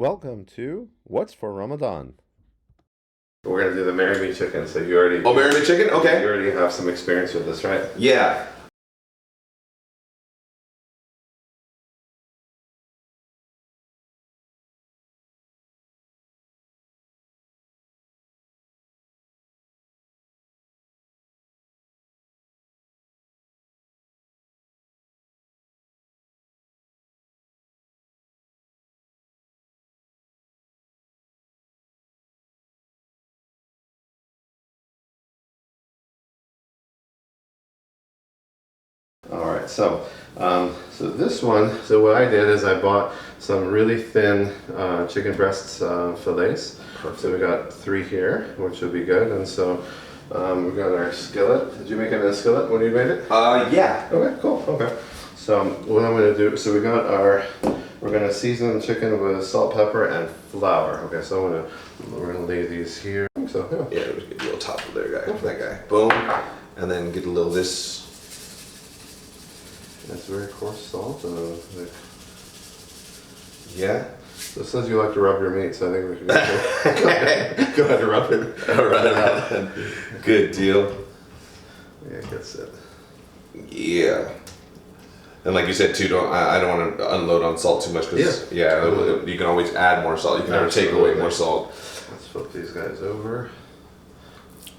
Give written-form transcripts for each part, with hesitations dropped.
Welcome to What's for Ramadan. We're going to do the marry me chicken, so you already... Oh, marry me chicken? Okay. You already have some experience with this, right? Yeah. Alright, so this one, so what I did is I bought some really thin chicken breast fillets. Perfect. So we got 3 here, which will be good. And so we got our skillet. Did you make it in a skillet when you made it? Yeah. Okay, cool. Okay. So what I'm going to do, so we got we're going to season the chicken with salt, pepper, and flour. Okay, so we're going to lay these here. So Yeah, just get a little top of there, guy. That guy. Boom. And then get a little this. That's very coarse salt. Yeah. So it says you like to rub your meat, so I think we should go ahead and rub it. All right. Good deal. Yeah, that's it. Yeah. And like you said too, I don't want to unload on salt too much because you can always add more salt. You can never take away more salt. Let's flip these guys over.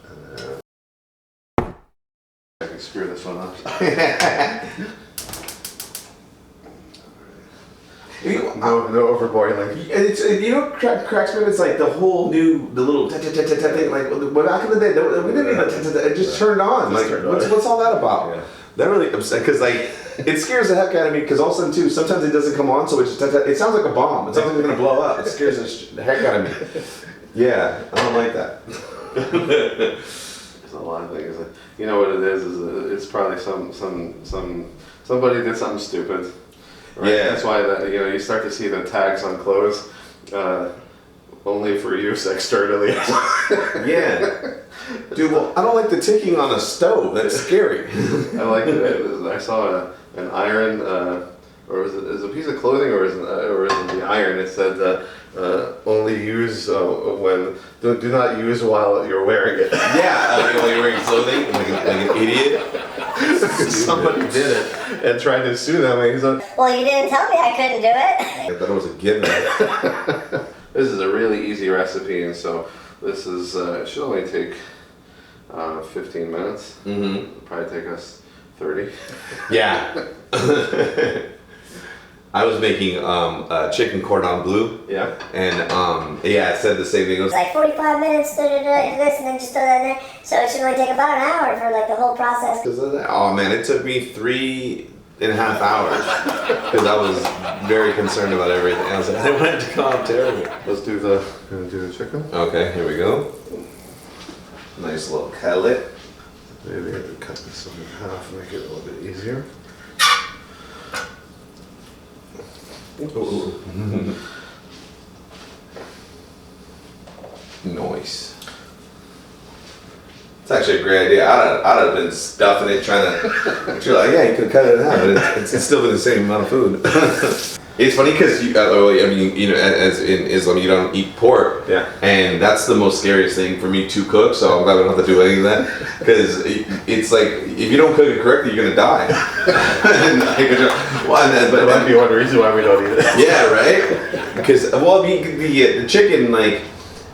And then I can screw this one up. No overboiling. It's cracks me. It's like the little thing. Like back in the day, we didn't even it just turned on. Like what's all that about? Yeah. That really upset because like it scares the heck out of me because all of a sudden too sometimes it doesn't come on, so it sounds like a bomb. It sounds like it's gonna blow up. It scares the heck out of me. Yeah, I don't like that. There's a lot of things. You know what it is it's probably somebody did something stupid. Right? Yeah. That's why you start to see the tags on clothes, only for use externally. Yeah. Dude, well, I don't like the ticking on a stove. That's scary. I like it. I saw an iron, or is it a piece of clothing, or is it the iron? It said only use when do not use while you're wearing it. Yeah, while you're wearing clothing, like an idiot. Somebody did it and tried to sue them. And he's like, well, you didn't tell me I couldn't do it. I thought it was a given. This is a really easy recipe, and so this is it should only take 15 minutes. Mm-hmm. It'll probably take us 30. Yeah. I was making chicken cordon bleu. Yeah. And it said the same thing. It was It's like 45 minutes, this, and then just throw that in there. So it should only take about an hour for like the whole process. Oh man, it took me 3.5 hours because I was very concerned about everything. I was like, I want it to come out terrible. Let's do the chicken. Okay, here we go. Nice little cutlet. Maybe I can cut this in half, make it a little bit easier. Ooh. Nice. It's actually a great idea. I'd have been stuffing it, trying to. You're like, yeah, you could cut it in half, but it's still been the same amount of food. It's funny because as in Islam, you don't eat pork. Yeah. And that's the most scariest thing for me to cook. So I'm glad I don't have to do any of that because it's like if you don't cook it correctly, you're gonna die. But that might be one reason why we don't eat it. Yeah, right. Because the chicken, like,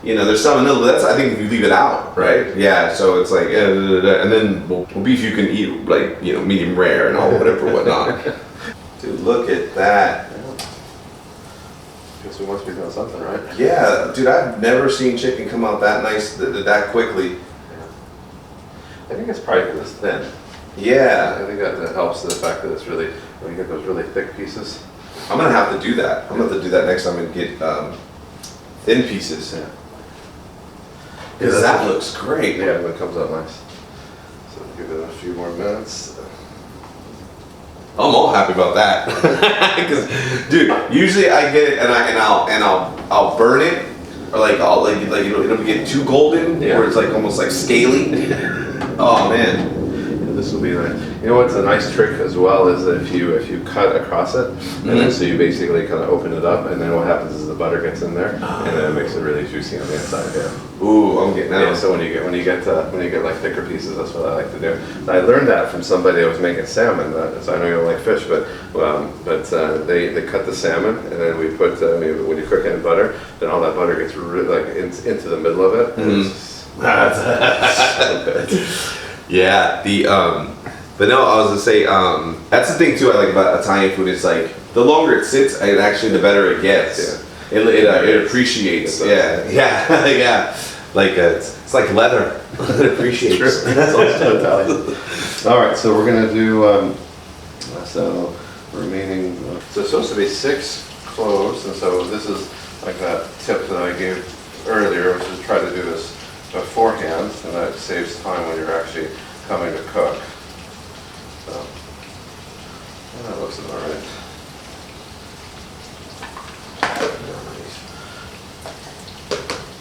there's salmonella, but that's I think if you leave it out, right? Yeah, so it's like, and then beef you can eat like medium rare and all whatnot. Dude, look at that. Guess we must be doing something right. Yeah, dude, I've never seen chicken come out that nice that quickly. Yeah. I think it's probably because it's thin. Yeah, I think that helps the fact that it's really when you get those really thick pieces. I'm gonna have to do that. I'm gonna have to do that next time and get thin pieces. Yeah. Because that looks great. Yeah, when it comes out nice. So give it a few more minutes. I'm all happy about that. Because, dude, usually I get it and I'll burn it, or like it'll get too golden, where it's like almost like scaly. Oh man. this will be nice. You know what's a nice trick as well is if you cut across it, and then so you basically kind of open it up, and then what happens is the butter gets in there, and then it makes it really juicy on the inside. Yeah. Ooh, I'm getting that. Yeah, so when you get like thicker pieces, that's what I like to do. I learned that from somebody that was making salmon. So I know you don't like fish, but they cut the salmon, and then we put when you cook it in butter, then all that butter gets into the middle of it. And it's so good. Yeah, but no, I was gonna say, that's the thing too I like about Italian food is like, the longer it sits, the better it gets. Yeah. It appreciates. Yeah. Like, it's like leather. It appreciates. It's also Italian. All right, so we're gonna do, remaining, so it's supposed to be 6 cloves, and so this is like that tip that I gave earlier, which is try to do this beforehand, and that saves time when you're actually coming to cook. So, that looks about right.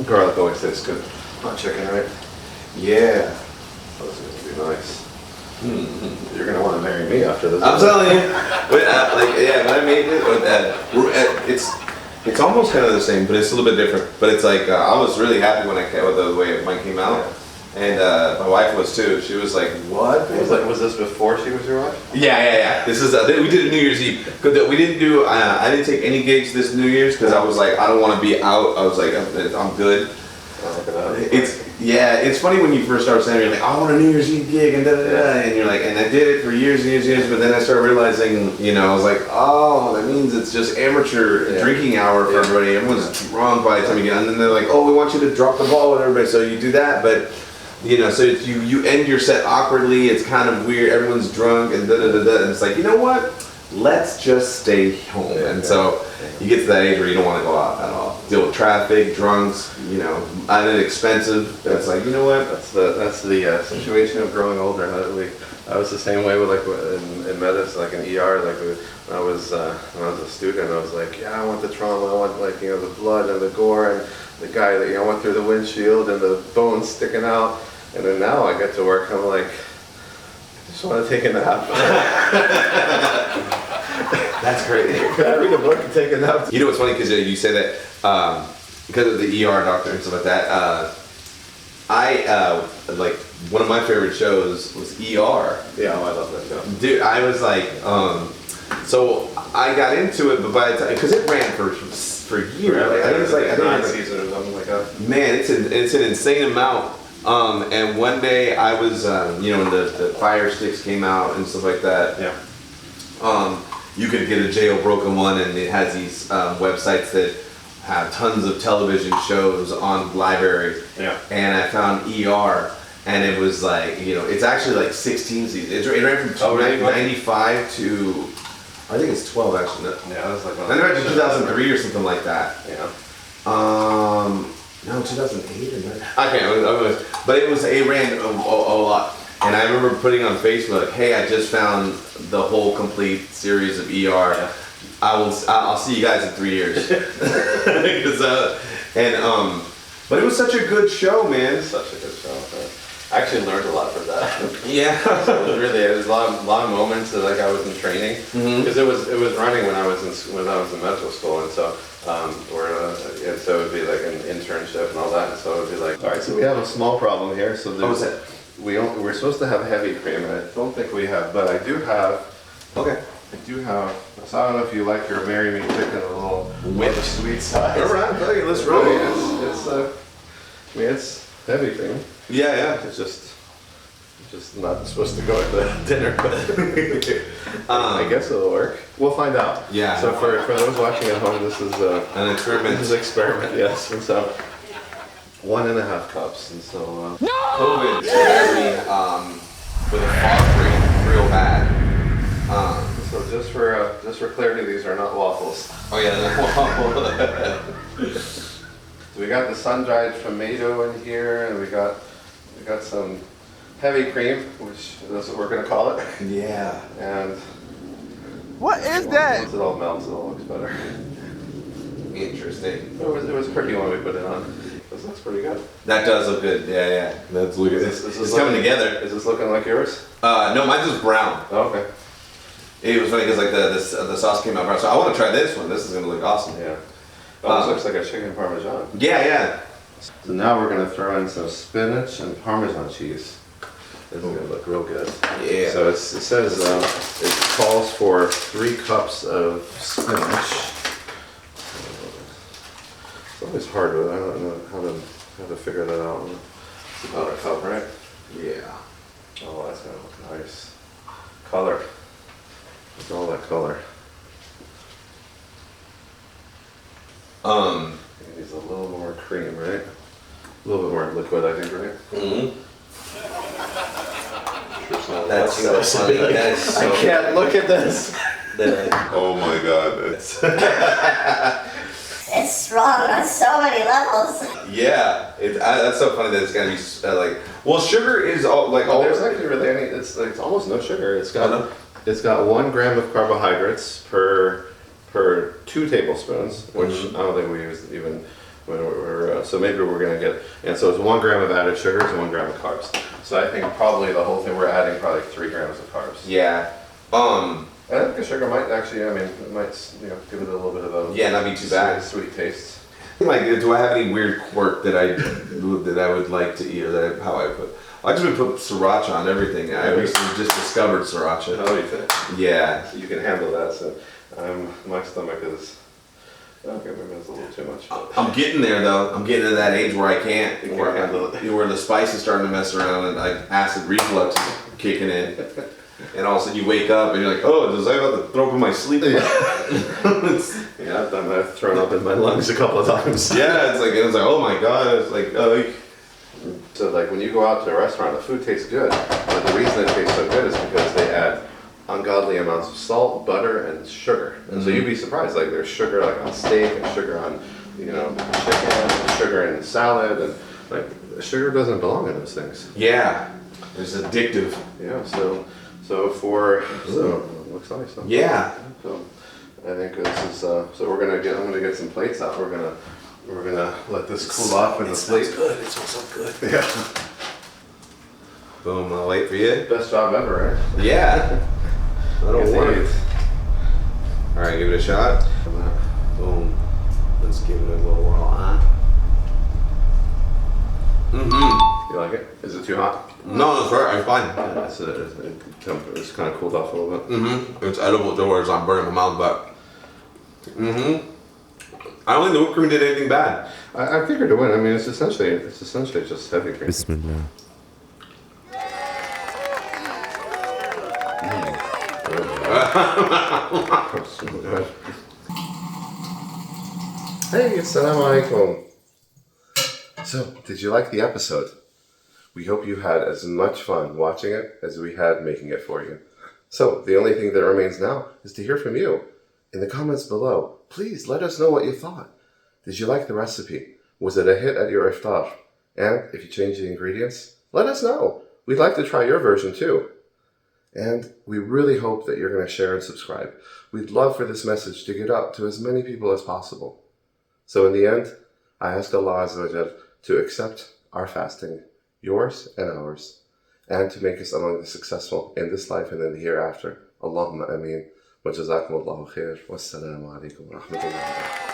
Garlic always tastes good on chicken, right? Yeah. Those are gonna be nice. You're gonna want to marry me after this. I'm telling you. When I made it, it's almost kind of the same, but it's a little bit different. But it's like, I was really happy when with the way mine came out. And my wife was too. She was like, "What?" Was this before she was your wife? Yeah. This is we did a New Year's Eve. We didn't do. I didn't take any gigs this New Year's because I was like, I don't want to be out. I was like, I'm good. It's funny when you first start saying you're like, I want a New Year's Eve gig and and you're like, and I did it for years and years and years. But then I started realizing, I was like, oh, that means it's just amateur drinking hour for everybody. Everyone's drunk by the time you get on. And then they're like, oh, we want you to drop the ball with everybody. So you do that, but. So you end your set awkwardly. It's kind of weird. Everyone's drunk and and it's like, you know what? Let's just stay home. So you get to that age where you don't want to go out at all. Deal with traffic, drunks. And it's expensive. It's like, you know what? That's the situation of growing older. I was the same way with in medicine, like in ER. When I was a student, I was like, I want the trauma. I want the blood and the gore and the guy that went through the windshield and the bones sticking out. And then now I get to work, I'm like, I just want to take a nap. That's great. Can I read a book and take a nap? You know what's funny, because you say that because of the ER doctor and stuff like that. One of my favorite shows was ER. Yeah, I love that show. Dude, I was like, so I got into it, but by the time, because it ran for years. I think it's like 9 seasons seasons or something like that. Man, it's an insane amount. And one day I was, when the Fire Sticks came out and stuff like that. Yeah. You could get a jailbroken one, and it has these websites that have tons of television shows on library. Yeah. And I found ER, and it was like, it's actually like 16 seasons. It ran from 95 to, I think it's 12 actually. Yeah, that's like. And it ran to 2003 or something like that. Yeah. No, 2008 or 9. I can't remember. But it ran a lot. And I remember putting on Facebook, hey, I just found the whole complete series of ER. Yeah. I'll see you guys in 3 years. But it was such a good show, man. Such a good show. I actually learned a lot from that. Yeah. So it was a lot of moments that I was in training, because it was running when I was in medical school, and so so it would be like an internship and all that, and so it would be like, all right, so we have a small problem here. So we're supposed to have heavy cream, and I don't think we have, but I do have. Okay. I do have. So I don't know if you like your Marry Me chicken a little with the sweet side. All right, okay, let's roll. It's heavy cream. Yeah. It's just not supposed to go at the dinner, but I guess it'll work. We'll find out. Yeah. So for those watching at home, this is an experiment. This is an experiment, yes. And so 1.5 cups, and so no! COVID scared me with a fog cream real bad. So just for clarity, these are not waffles. Oh yeah, they're waffles. So we got the sun-dried tomato in here, and we got some heavy cream, which that's what we're gonna call it. Yeah. And what is that? Once it all melts, it all looks better. Interesting. It was pretty when we put it on. This looks pretty good. That does look good. Yeah. That's looking. It's coming together. Is this looking like yours? No, mine's just brown. Oh, okay. It was funny because like the sauce came out brown. So I want to try this one. This is gonna look awesome. Yeah. Oh, this looks like a chicken parmesan. Yeah. So now we're gonna throw in some spinach and Parmesan cheese. This is gonna look real good. Yeah. So it says it calls for 3 cups of spinach. It's always hard with it. I don't know how to figure that out. It's about a cup, right? Yeah. Oh, that's gonna look nice. Color. Look at all that color. It needs a little more cream, right? A little bit more liquid, I think, right? Mm-hmm. That's so funny. That is so I can't look at this. Oh my god. It's strong on so many levels. Yeah. That's so funny that it's gonna be like. Well, sugar is all like all. There's actually really any. It's almost no sugar. It's got 1 gram of carbohydrates per 2 tablespoons, which I don't think we use even when we're. So maybe we're gonna get. And so it's 1 gram of added sugars and 1 gram of carbs. So I think probably the whole thing we're adding probably 3 grams of carbs. Yeah. I think the sugar might actually. I mean, it might give it a little bit of a. Yeah, not be too bad. Sweet taste. Like, do I have any weird quirk that I would like to eat, or how I put? I just would put sriracha on everything. I recently just discovered sriracha. How do you think? Yeah. So you can handle that. So my stomach is. Okay, maybe that's a little too much. I'm getting there though. I'm getting to that age where I can't. You can't handle it. Where the spice is starting to mess around and like acid reflux is kicking in. And all of a sudden you wake up and you're like, oh, was I about to throw up in my sleep? Yeah, I've done that. I've thrown up in my lungs a couple of times. Yeah, it's like, oh my god. It's like, So like when you go out to a restaurant, the food tastes good, but the reason it tastes so good is because they add ungodly amounts of salt, butter, and sugar. And so you'd be surprised, like there's sugar like on steak and sugar on, chicken, and sugar in salad, and like sugar doesn't belong in those things. yeah, it's addictive. Yeah. So it looks nice. Huh? Yeah. So I think this is. So I'm gonna get some plates out. We're gonna let this cool off in the plate. Good. It smells so good. Yeah. Boom. I'll wait for you. Best job ever, right? Yeah. That'll work. All right, give it a shot. Boom. Let's give it a little whirl. You like it? Is it too hot? No, it's right. I'm fine. Yeah, it's kind of cooled off a little bit. It's edible to where it's not burning my mouth, but. I don't think the whipped cream did anything bad. I figured it would. I mean, it's essentially just heavy cream. Bismillah. Hey, assalamu alaikum. So, did you like the episode? We hope you had as much fun watching it as we had making it for you. So, the only thing that remains now is to hear from you. In the comments below, please let us know what you thought. Did you like the recipe? Was it a hit at your iftar? And if you changed the ingredients, let us know. We'd like to try your version too. And we really hope that you're going to share and subscribe. We'd love for this message to get out to as many people as possible. So in the end, I ask Allah Azza wa Jal to accept our fasting, yours and ours, and to make us among the successful in this life and in the hereafter. Allahumma ameen. Wa jazakumullahu khair. Wassalamu alaikum wa rahmatullahi wa barakatuh.